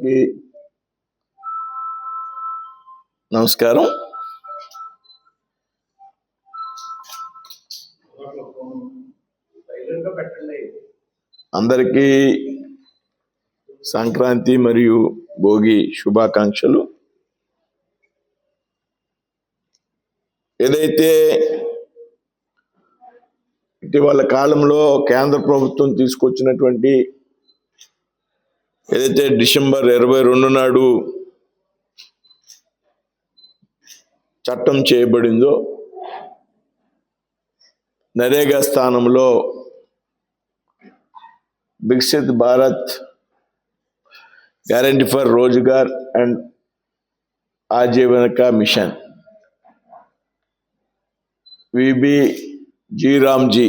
అందరికీ నమస్కారం. అందరికీ సంక్రాంతి మరియు భోగి శుభాకాంక్షలు. ఏదైతే ఇటీవల కాలంలో కేంద్ర ప్రభుత్వం తీసుకొచ్చినటువంటి ఏదైతే డిసెంబర్ 22 నాడు చట్టం చేయబడిందో, నరేగా స్థానంలో Viksit Bharat guarantee for Rozgar and Ajeevika mission V B G RAM G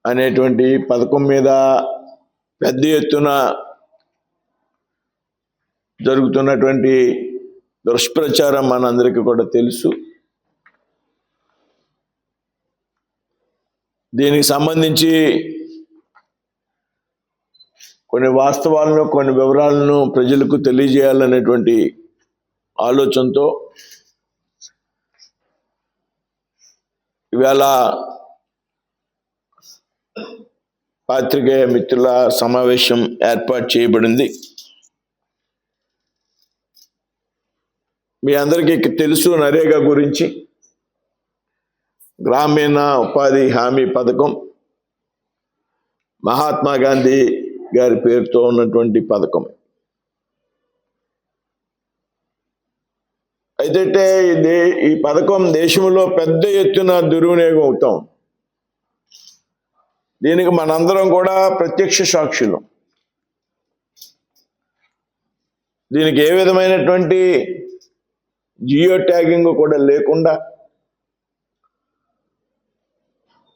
అనేటువంటి పథకం మీద పెద్ద ఎత్తున జరుగుతున్నటువంటి దుష్ప్రచారం మనందరికీ కూడా తెలుసు. దీనికి సంబంధించి కొన్ని వాస్తవాలను, కొన్ని వివరాలను ప్రజలకు తెలియజేయాలనేటువంటి ఆలోచనతో ఇవాళ పాత్రికేయ మిత్రుల సమావేశం ఏర్పాటు చేయబడింది. మీ అందరికీ తెలుసు, నరేగా గురించి గ్రామీణ ఉపాధి హామీ పథకం మహాత్మా గాంధీ గారి పేరుతో ఉన్నటువంటి పథకం. అయితే ఈ పథకం దేశంలో పెద్ద ఎత్తున దుర్వినియోగం అవుతాం. దీనికి మనందరం కూడా ప్రత్యక్ష సాక్షులు. దీనికి ఏ విధమైనటువంటి జియో ట్యాగింగ్ కూడా లేకుండా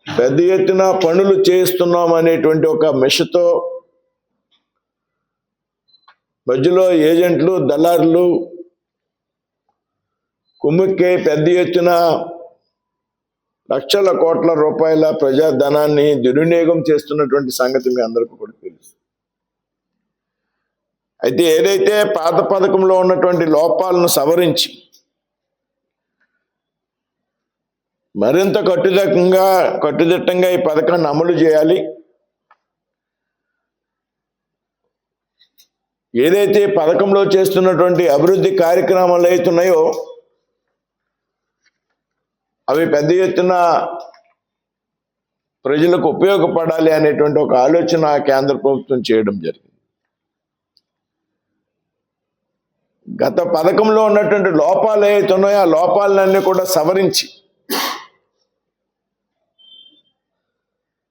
పెద్ద ఎత్తున పనులు చేస్తున్నాం అనేటువంటి ఒక మెషతో మధ్యలో ఏజెంట్లు, దళారులు కుమ్ముక్కే పెద్ద ఎత్తున లక్షల కోట్ల రూపాయల ప్రజాధనాన్ని దుర్వినియోగం చేస్తున్నటువంటి సంగతి మీ అందరికీ కూడా తెలుసు. అయితే ఏదైతే పాత పథకంలో ఉన్నటువంటి లోపాలను సవరించి మరింత కట్టుదిట్టంగా ఈ పథకాన్ని అమలు చేయాలి. ఏదైతే పథకంలో చేస్తున్నటువంటి అభివృద్ధి కార్యక్రమాలు అవుతున్నాయో అవి పెద్ద ఎత్తున ప్రజలకు ఉపయోగపడాలి అనేటువంటి ఒక ఆలోచన కేంద్ర ప్రభుత్వం చేయడం జరిగింది. గత పథకంలో ఉన్నటువంటి లోపాలు ఏవైతున్నాయో ఆ లోపాలన్నీ కూడా సవరించి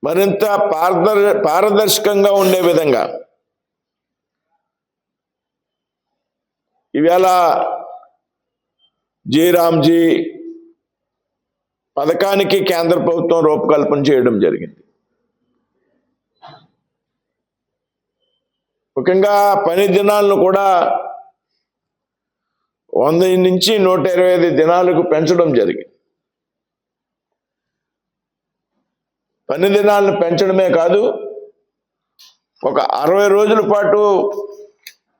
మరింత పారదర్శకంగా ఉండే విధంగా ఇవాళ జీరామ్జీ పథకానికి కేంద్ర ప్రభుత్వం రూపకల్పన చేయడం జరిగింది. ముఖ్యంగా పని దినాలను కూడా 100 నుంచి 125 దినాలకు పెంచడం జరిగింది. పని దినాలను పెంచడమే కాదు, ఒక 60 రోజుల పాటు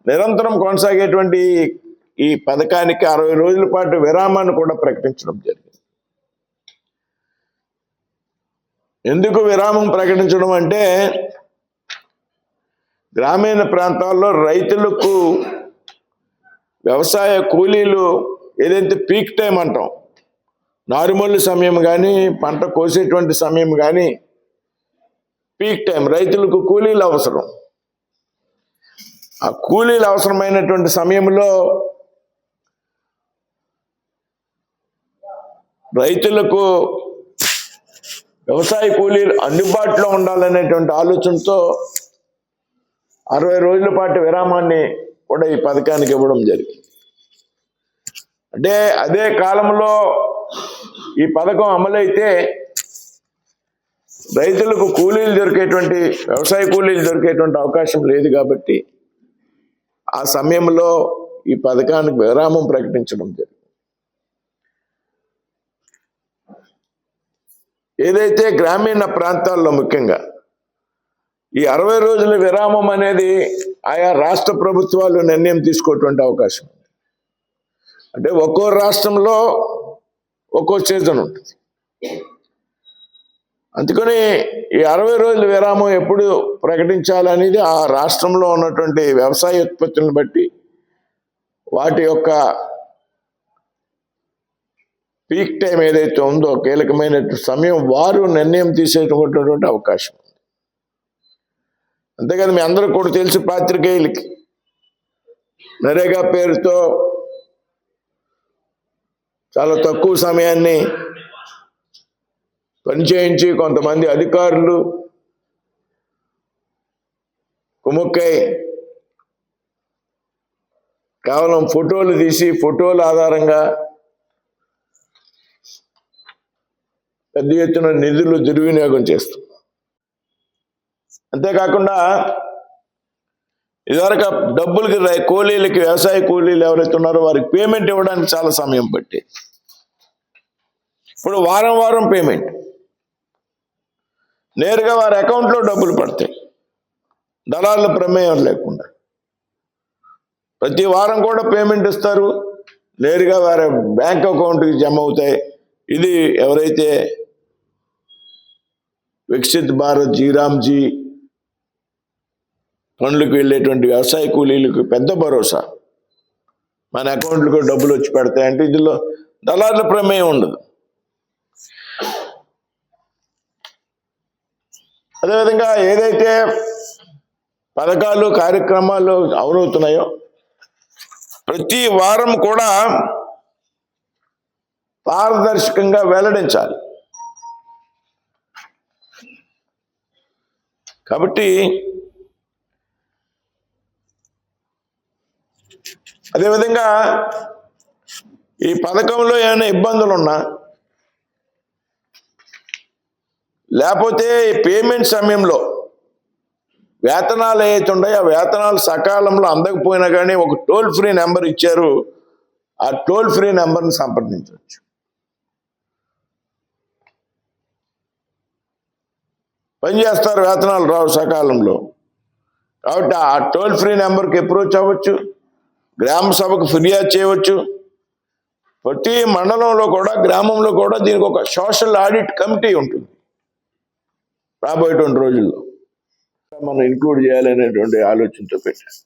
నిరంతరం కొనసాగేటువంటి ఈ పథకానికి 60 రోజుల పాటు విరామాన్ని కూడా ప్రకటించడం జరిగింది. ఎందుకు విరామం ప్రకటించడం అంటే, గ్రామీణ ప్రాంతాల్లో రైతులకు వ్యవసాయ కూలీలు ఏదైతే పీక్ టైం అంటాం, నారుమల్లు సమయం కానీ పంట కోసేటువంటి సమయం కానీ పీక్ టైం, రైతులకు కూలీలు అవసరం. ఆ కూలీలు అవసరమైనటువంటి సమయంలో రైతులకు వ్యవసాయ కూలీలు అందుబాటులో ఉండాలనేటువంటి ఆలోచనతో 60 రోజుల పాటు విరామాన్ని కూడా ఈ పథకానికి ఇవ్వడం జరిగింది. అంటే అదే కాలంలో ఈ పథకం అమలైతే రైతులకు కూలీలు దొరికేటువంటి, వ్యవసాయ కూలీలు దొరికేటువంటి అవకాశం లేదు. కాబట్టి ఆ సమయంలో ఈ పథకానికి విరామం ప్రకటించడం జరిగింది. ఏదైతే గ్రామీణ ప్రాంతాల్లో ముఖ్యంగా ఈ 60 రోజుల విరామం అనేది ఆయా రాష్ట్ర ప్రభుత్వాలు నిర్ణయం తీసుకోవటువంటి అవకాశం ఉంది. అంటే ఒక్కో రాష్ట్రంలో ఒక్కో సీజన్ ఉంటుంది. అందుకని ఈ 60 రోజుల విరామం ఎప్పుడు ప్రకటించాలనేది ఆ రాష్ట్రంలో ఉన్నటువంటి వ్యవసాయ ఉత్పత్తులను బట్టి వాటి యొక్క పీక్ టైం ఏదైతే ఉందో కీలకమైన సమయం వారు నిర్ణయం తీసేటటువంటి అవకాశం ఉంది. అంతేకాదు మీ అందరూ కూడా తెలిసి పాత్రికేయులకి నరేగా పేరుతో చాలా తక్కువ సమయాన్ని పనిచేయించి కొంతమంది అధికారులు కుముక్కై కేవలం ఫోటోలు తీసి ఫోటోల ఆధారంగా పెద్ద ఎత్తున నిధులు దుర్వినియోగం చేస్తుంది. అంతేకాకుండా ఇదివరకు డబ్బులకి కూలీలకి వ్యవసాయ కూలీలు ఎవరైతే ఉన్నారో వారికి పేమెంట్ ఇవ్వడానికి చాలా సమయం పట్టేది. ఇప్పుడు వారం వారం పేమెంట్ నేరుగా వారి అకౌంట్లో డబ్బులు పడతాయి, దళారుల ప్రమేయం లేకుండా. ప్రతి వారం కూడా పేమెంట్ ఇస్తారు, నేరుగా వారి బ్యాంక్ అకౌంట్కి జమ అవుతాయి. ఇది ఎవరైతే వికసిత్ భారత్ జీరామ్జీ పనులకు వెళ్ళేటువంటి వ్యవసాయ కూలీలకు పెద్ద భరోసా. మన అకౌంట్లకు డబ్బులు వచ్చి పెడతాయంటే ఇందులో దళారుల ప్రమేయం ఉండదు. అదేవిధంగా ఏదైతే పథకాలు కార్యక్రమాలు అమలవుతున్నాయో ప్రతి వారం కూడా పారదర్శకంగా వెల్లడించాలి. కాబట్టి అదేవిధంగా ఈ పథకంలో ఏమైనా ఇబ్బందులు ఉన్నా లేకపోతే పేమెంట్ సమయంలో వేతనాలు ఏవైతే ఉన్నాయో ఆ వేతనాలు సకాలంలో అందకపోయినా కానీ ఒక టోల్ ఫ్రీ నెంబర్ ఇచ్చారు, ఆ టోల్ ఫ్రీ నెంబర్ని సంప్రదించవచ్చు. పనిచేస్తారు, వేతనాలు రావు సకాలంలో, కాబట్టి ఆ టోల్ ఫ్రీ నెంబర్కి అప్రోచ్ అవ్వచ్చు, గ్రామ సభకు ఫిర్యాదు చేయవచ్చు. ప్రతి మండలంలో కూడా గ్రామంలో కూడా దీనికి ఒక సోషల్ ఆడిట్ కమిటీ ఉంటుంది. రాబోయేటువంటి రోజుల్లో మనం ఇంక్లూడ్ చేయాలనేటువంటి ఆలోచనతో పెట్టాను.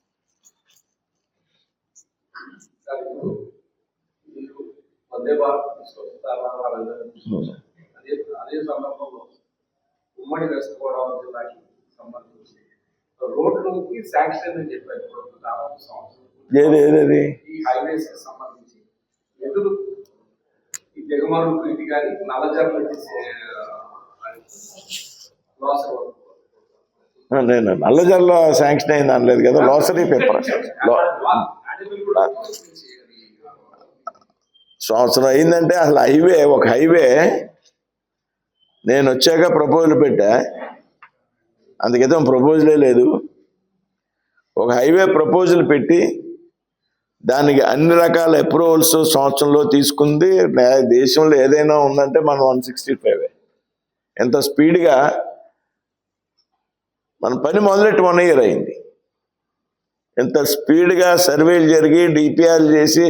ఉమ్మడి వెస్ట్ గోదావరి జిల్లాకి సంబంధించి రోడ్లకి శాంక్షన్ అని చెప్పారు. ఏది ఈ హైవేస్ కి సంబంధించి ఎదురు ఈ జగమరు ఇది కానీ నల్లజర్ల నేను నల్లజర్ల శాంక్షన్ అయింది అనలేదు కదా, లోసరీ పేపర్ సంవత్సరం అయిందంటే అసలు హైవే ఒక హైవే నేను వచ్చాక ప్రపోజల్ పెట్టా, అందుకైతే ప్రపోజలే లేదు. ఒక హైవే ప్రపోజల్ పెట్టి దానికి అన్ని రకాల అప్రూవల్స్ సంవత్సరంలో తీసుకుంది. దేశంలో ఏదైనా ఉందంటే మనం 165. ఎంత స్పీడ్గా మన పని మొదలెట్టి 1 year అయింది. ఎంత స్పీడ్గా సర్వేలు జరిగి డిపిఆర్లు చేసి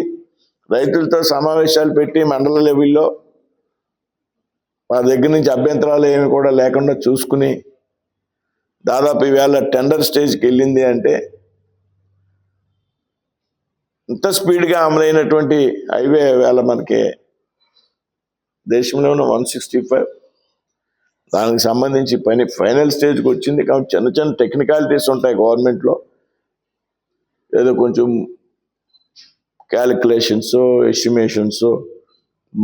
రైతులతో సమావేశాలు పెట్టి మండల లెవెల్లో వారి దగ్గర నుంచి అభ్యంతరాలు ఏమి కూడా లేకుండా చూసుకుని దాదాపు ఈవేళ టెండర్ స్టేజ్కి వెళ్ళింది అంటే ఇంత స్పీడ్గా అమలైనటువంటి హైవే వేళ మనకి దేశంలో ఉన్న 165. దానికి సంబంధించి పని ఫైనల్ స్టేజ్కి వచ్చింది. కాబట్టి చిన్న చిన్న టెక్నికాలిటీస్ ఉంటాయి గవర్నమెంట్లో, ఏదో కొంచెం క్యాలిక్యులేషన్స్ ఎస్టిమేషన్స్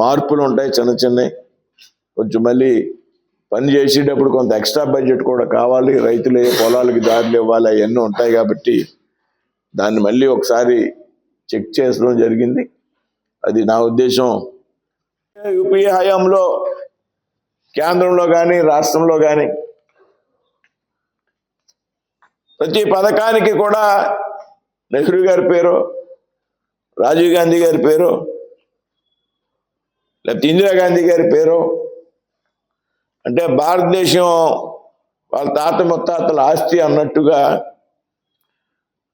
మార్పులు ఉంటాయి చిన్న చిన్నవి. కొంచెం మళ్ళీ పని చేసేటప్పుడు కొంత ఎక్స్ట్రా బడ్జెట్ కూడా కావాలి, రైతులు పొలాలకి దారులు ఇవ్వాలి, అవన్నీ ఉంటాయి. కాబట్టి దాన్ని మళ్ళీ ఒకసారి చెక్ చేసడం జరిగింది. అది నా ఉద్దేశం. యూపీఏ హయాంలో కేంద్రంలో కానీ రాష్ట్రంలో కానీ ప్రతి పథకానికి కూడా నెహ్రూ గారి పేరు, రాజీవ్ గాంధీ గారి పేరు, లేకపోతే ఇందిరాగాంధీ గారి పేరు, అంటే భారతదేశం వాళ్ళ తాత ముత్తాతల ఆస్తి అన్నట్టుగా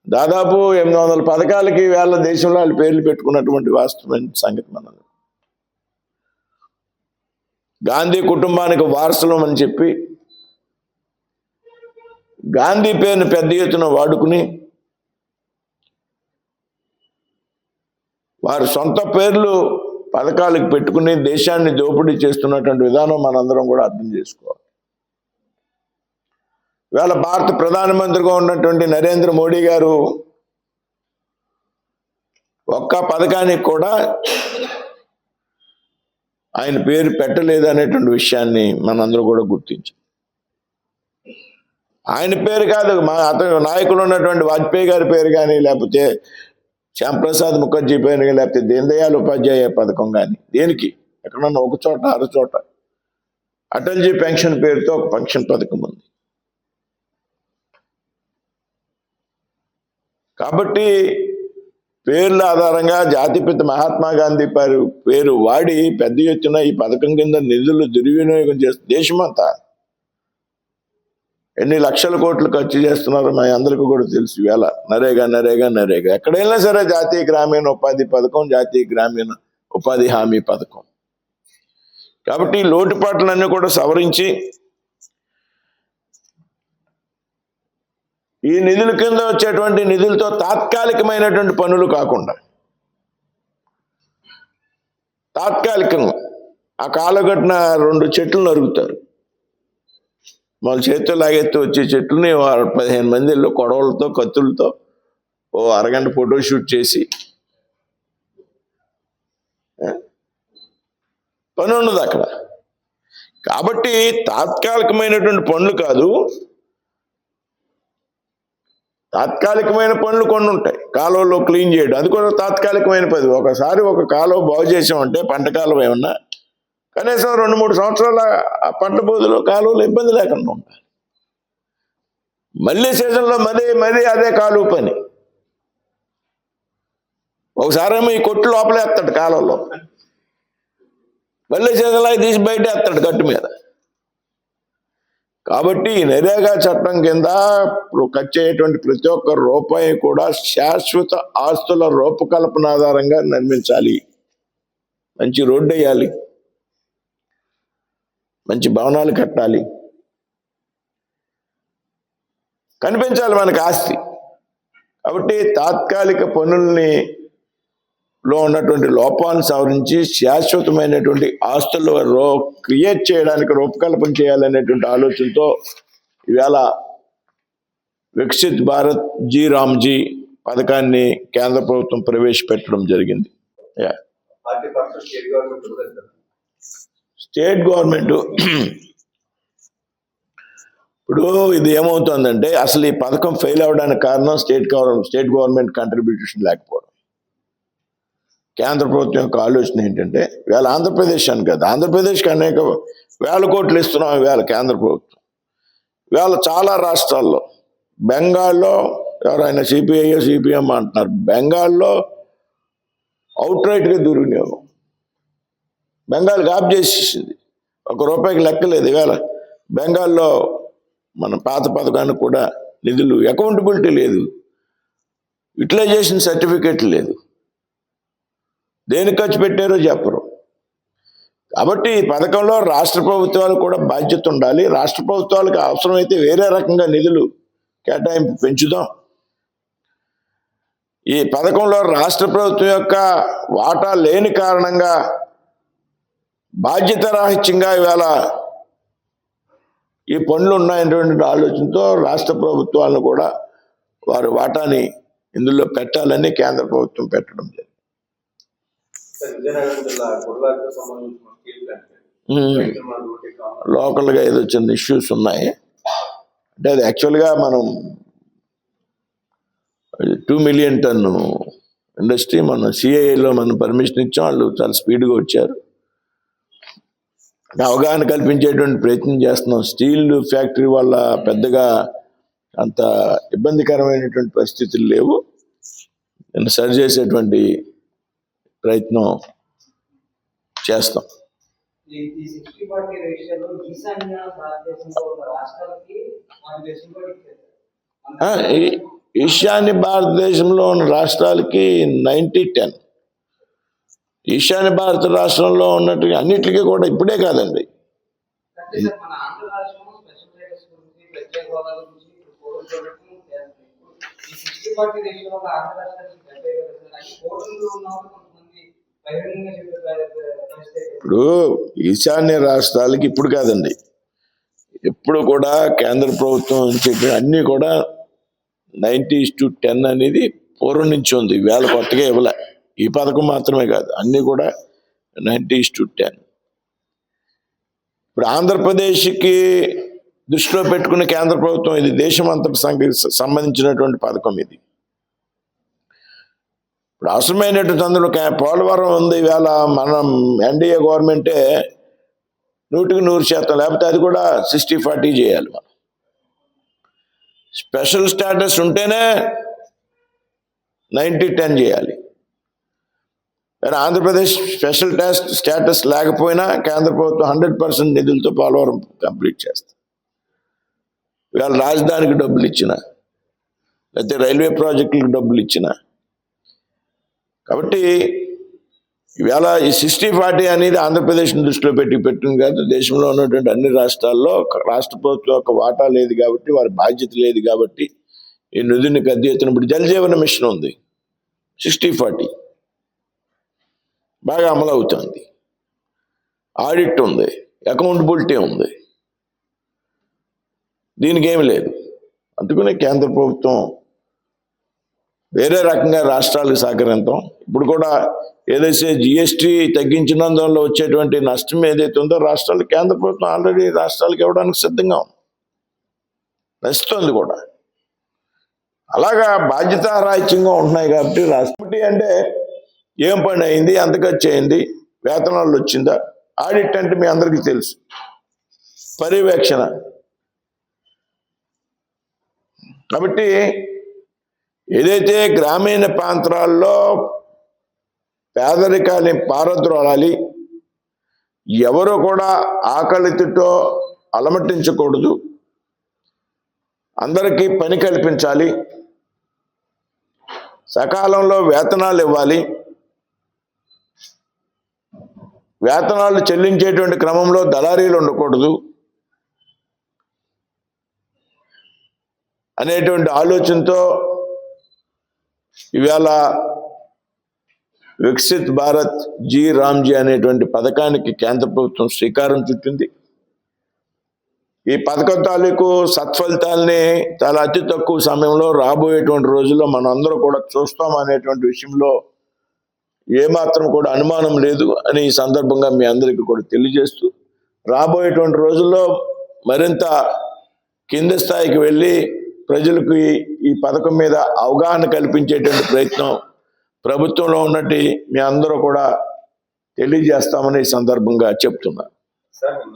దాదాపు 800 పథకాలకి వేళ దేశంలో వాళ్ళ పేర్లు పెట్టుకున్నటువంటి వాస్తవమైన సంగతి మనది. గాంధీ కుటుంబానికి వారసులం అని చెప్పి గాంధీ పేరును పెద్ద ఎత్తున వాడుకుని వారి సొంత పేర్లు పథకాలకు పెట్టుకుని దేశాన్ని దోపిడీ చేస్తున్నటువంటి విధానం మనందరం కూడా అర్థం చేసుకోవాలి. ఇవాళ భారత ప్రధానమంత్రిగా ఉన్నటువంటి నరేంద్ర మోడీ గారు ఒక్క పథకానికి కూడా ఆయన పేరు పెట్టలేదు అనేటువంటి విషయాన్ని మనందరూ కూడా గుర్తించాం. ఆయన పేరు కాదు, అతను నాయకులు ఉన్నటువంటి వాజ్పేయి గారి పేరు కానీ, లేకపోతే శ్యాంప్రసాద్ ముఖర్జీ పేరు కానీ, లేకపోతే దీన్ దయాళ్ ఉపాధ్యాయ పథకం కానీ, దేనికి ఎక్కడన్నా ఒక చోట అర చోట అటల్జీ పెన్షన్ పేరుతో ఒక పెన్షన్ పథకం ఉంది. కాబట్టి పేర్ల ఆధారంగా జాతిపిత మహాత్మా గాంధీ పేరు వాడి పెద్ద ఎత్తున ఈ పథకం కింద నిధులు దుర్వినియోగం చేస్తూ దేశమంతా ఎన్ని లక్షల కోట్లు ఖర్చు చేస్తున్నారో మా అందరికీ కూడా తెలుసు. ఇవాళ నరేగా ఎక్కడైనా సరే జాతీయ గ్రామీణ ఉపాధి పథకం, జాతీయ గ్రామీణ ఉపాధి హామీ పథకం. కాబట్టి ఈ లోటుపాట్లన్నీ కూడా సవరించి ఈ నిధుల కింద వచ్చేటువంటి నిధులతో తాత్కాలికమైనటువంటి పనులు కాకుండా తాత్కాలికంగా ఆ కాలగట్టిన 2 చెట్లు నరుగుతారు. వాళ్ళ చేతితో లాగెత్తి వచ్చే చెట్లని 15 మంది కొడవలతో కత్తులతో ఓ అరగంట ఫోటోషూట్ చేసి పని ఉండదు అక్కడ. కాబట్టి తాత్కాలికమైనటువంటి పనులు కాదు, తాత్కాలికమైన పనులు కొన్ని ఉంటాయి. కాలువలో క్లీన్ చేయడం అది కూడా తాత్కాలికమైన పని. ఒకసారి ఒక కాలువ బాగు చేసామంటే పంట కాలువ ఏమన్నా కనీసం 2-3 సంవత్సరాల పంట బోధులో కాలువలో ఇబ్బంది లేకుండా ఉంటాయి. మళ్ళీ సీజన్లో మళ్ళీ అదే కాలువ పని. ఒకసారేమో ఈ కొట్టు లోపలేస్తాడు కాలువలో, మళ్ళీ సీజన్లో తీసి బయట వేస్తాడు గట్టు మీద. కాబట్టి నరేగా చట్టం కింద ఖర్చు అయ్యేటువంటి ప్రతి ఒక్క రూపాయి కూడా శాశ్వత ఆస్తుల రూపకల్పన ఆధారంగా నిర్మించాలి. మంచి రోడ్డు వేయాలి, మంచి భవనాలు కట్టాలి, కనిపించాలి మనకు ఆస్తి. కాబట్టి తాత్కాలిక పనుల్ని లో ఉన్నటువంటి లోపాలను సవరించి శాశ్వతమైనటువంటి ఆస్తులు క్రియేట్ చేయడానికి రూపకల్పన చేయాలనేటువంటి ఆలోచనతో ఇవాళ వికసిత్ భారత్ జీ రామ్జీ పథకాన్ని కేంద్ర ప్రభుత్వం ప్రవేశపెట్టడం జరిగింది. స్టేట్ గవర్నమెంట్ ఇప్పుడు ఇది ఏమవుతుందంటే అసలు ఈ పథకం ఫెయిల్ అవడానికి కారణం స్టేట్ గవర్నమెంట్ కంట్రిబ్యూషన్ లేకపోవడం. కేంద్ర ప్రభుత్వం యొక్క ఆలోచన ఏంటంటే ఇవాళ ఆంధ్రప్రదేశ్ అని కదా, ఆంధ్రప్రదేశ్కి అనేక వేల కోట్లు ఇస్తున్నాం ఇవాళ కేంద్ర ప్రభుత్వం. ఇవాళ చాలా రాష్ట్రాల్లో, బెంగాల్లో ఎవరైనా సిపిఎం అంటున్నారు, బెంగాల్లో అవుట్ రైట్గా దుర్వినియోగం. బెంగాల్కి ఆఫ్ చేసేసింది, ₹1 లెక్కలేదు. ఇవాళ బెంగాల్లో మన పాత పథకానికి కూడా నిధులు అకౌంటబిలిటీ లేదు, యూటిలైజేషన్ సర్టిఫికేట్ లేదు, దేనికి ఖర్చు పెట్టారో చెప్పరు. కాబట్టి ఈ పథకంలో రాష్ట్ర ప్రభుత్వాలు కూడా బాధ్యత ఉండాలి. రాష్ట్ర ప్రభుత్వాలకు అవసరమైతే వేరే రకంగా నిధులు కేటాయింపు పెంచుదాం. ఈ పథకంలో రాష్ట్ర ప్రభుత్వం యొక్క వాటా లేని కారణంగా బాధ్యత రాహిత్యంగా ఇవాళ ఈ పనులు ఉన్నాయనేటువంటి ఆలోచనతో రాష్ట్ర ప్రభుత్వాలను కూడా వారి వాటాని ఇందులో పెట్టాలని కేంద్ర ప్రభుత్వం పెట్టడం జరిగింది. లోకల్గా ఏదో చిన్న ఇష్యూస్ ఉన్నాయి. అంటే అది యాక్చువల్గా మనం 2 మిలియన్ టన్ను ఇండస్ట్రీ మనం సిఐలో మనం పర్మిషన్ ఇచ్చాం, వాళ్ళు చాలా స్పీడ్గా వచ్చారు. అవగాహన కల్పించేటువంటి ప్రయత్నం చేస్తున్నాం. స్టీల్ ఫ్యాక్టరీ వల్ల పెద్దగా అంత ఇబ్బందికరమైనటువంటి పరిస్థితులు లేవు, సరి చేసేటువంటి ప్రయత్నం చేస్తాం. ఈ 60-40 రేషియోలో ఈశాన్య భారతదేశంలో ఉన్న రాష్ట్రాలకి వాళ్ళు వెసులుబాటు ఇచ్చారు. ఈశాన్య భారతదేశంలో ఉన్న రాష్ట్రాలకి 90-10. ఈశాన్య భారత రాష్ట్రంలో ఉన్నట్టు అన్నిటికీ కూడా ఇప్పుడే కాదండి. అంటే సార్ మన ఆంధ్ర రాష్ట్రం స్పెషల్ స్టేటస్ గురించి ప్రత్యేక హోదా గురించి ఈ 60-40 రేషియోలో ఆంధ్ర రాష్ట్రానికి డెబ్బై కదా సార్. అది కోర్టులో ఉన్న వాళ్ళు కొంతమంది బహిరంగంగా చెప్పే పరిస్థితి. ఇప్పుడు ఈశాన్య రాష్ట్రాలకి ఇప్పుడు కాదండి, ఎప్పుడు కూడా కేంద్ర ప్రభుత్వం చెప్పిన అన్నీ కూడా 90:10 అనేది పూర్వం నుంచి ఉంది. వేళ కొత్తగా ఇవ్వలే. ఈ పథకం మాత్రమే కాదు, అన్నీ కూడా 90:10. ఇప్పుడు ఆంధ్రప్రదేశ్కి దృష్టిలో పెట్టుకున్న కేంద్ర ప్రభుత్వం ఇది దేశం అంతటి సంబంధించినటువంటి పథకం ఇది. ఇప్పుడు అవసరమైనటువంటి అందులో పోలవరం ఉంది. ఈవేళ మనం ఎన్డీఏ గవర్నమెంటే 100% లేకపోతే అది కూడా 60-40 చేయాలి. మనం స్పెషల్ స్టేటస్ ఉంటేనే 90-10 చేయాలి. కానీ ఆంధ్రప్రదేశ్ స్పెషల్ స్టేటస్ లేకపోయినా కేంద్ర ప్రభుత్వం 100% నిధులతో పోలవరం కంప్లీట్ చేస్తుంది. ఇవాళ రాజధానికి డబ్బులు ఇచ్చిన, లేకపోతే రైల్వే ప్రాజెక్టులకు డబ్బులు ఇచ్చిన. కాబట్టి ఇవాళ ఈ 60-40 అనేది ఆంధ్రప్రదేశ్ని దృష్టిలో పెట్టింది కాదు. దేశంలో ఉన్నటువంటి అన్ని రాష్ట్రాల్లో రాష్ట్ర ప్రభుత్వం యొక్క వాటా లేదు కాబట్టి, వారి బాధ్యత లేదు కాబట్టి ఈ నిధుని పెద్ద ఎత్తున ఇప్పుడు జలజీవన మిషన్ ఉంది. 60-40 బాగా అమలు అవుతుంది. ఆడిట్ ఉంది, అకౌంటబిలిటీ ఉంది. దీనికి ఏమి లేదు. అందుకనే కేంద్ర ప్రభుత్వం వేరే రకంగా రాష్ట్రాలకు సహకరించడం. ఇప్పుడు కూడా ఏదైతే జిఎస్టీ తగ్గించినందువల్ల వచ్చేటువంటి నష్టం ఏదైతే ఉందో రాష్ట్రాలు కేంద్ర ప్రభుత్వం ఆల్రెడీ రాష్ట్రాలకు ఇవ్వడానికి సిద్ధంగా ఉంది, నచ్చుతుంది కూడా. అలాగా బాధ్యతారాహిత్యంగా ఉంటున్నాయి కాబట్టి రాష్ట్రపతి అంటే ఏం పని అయింది, ఎంత ఖర్చు అయింది, వేతనాలు వచ్చిందా. ఆడిట్ అంటే మీ అందరికీ తెలుసు, పర్యవేక్షణ. కాబట్టి ఏదైతే గ్రామీణ ప్రాంతాల్లో పేదరికాన్ని పారద్రోలాలి, ఎవరు కూడా ఆకలితో అలమటించకూడదు, అందరికీ పని కల్పించాలి, సకాలంలో వేతనాలు ఇవ్వాలి, వేతనాలు చెల్లించేటువంటి క్రమంలో దళారీలు ఉండకూడదు అనేటువంటి ఆలోచనతో ఇవాళ వికసిత్ భారత్ జీ రామ్జీ అనేటువంటి పథకానికి కేంద్ర ప్రభుత్వం శ్రీకారం చుట్టింది. ఈ పథకం తాలూకు సత్ఫలితాలని చాలా అతి తక్కువ సమయంలో రాబోయేటువంటి రోజుల్లో మనం అందరూ కూడా చూస్తాం అనేటువంటి విషయంలో ఏమాత్రం కూడా అనుమానం లేదు అని ఈ సందర్భంగా మీ అందరికీ కూడా తెలియజేస్తూ, రాబోయేటువంటి రోజుల్లో మరింత కింది స్థాయికి వెళ్ళి ప్రజలకు ఈ పథకం మీద అవగాహన కల్పించేటువంటి ప్రయత్నం ప్రభుత్వంలో ఉన్నట్టు మీ అందరూ కూడా తెలియజేస్తామని ఈ సందర్భంగా చెప్తున్నా.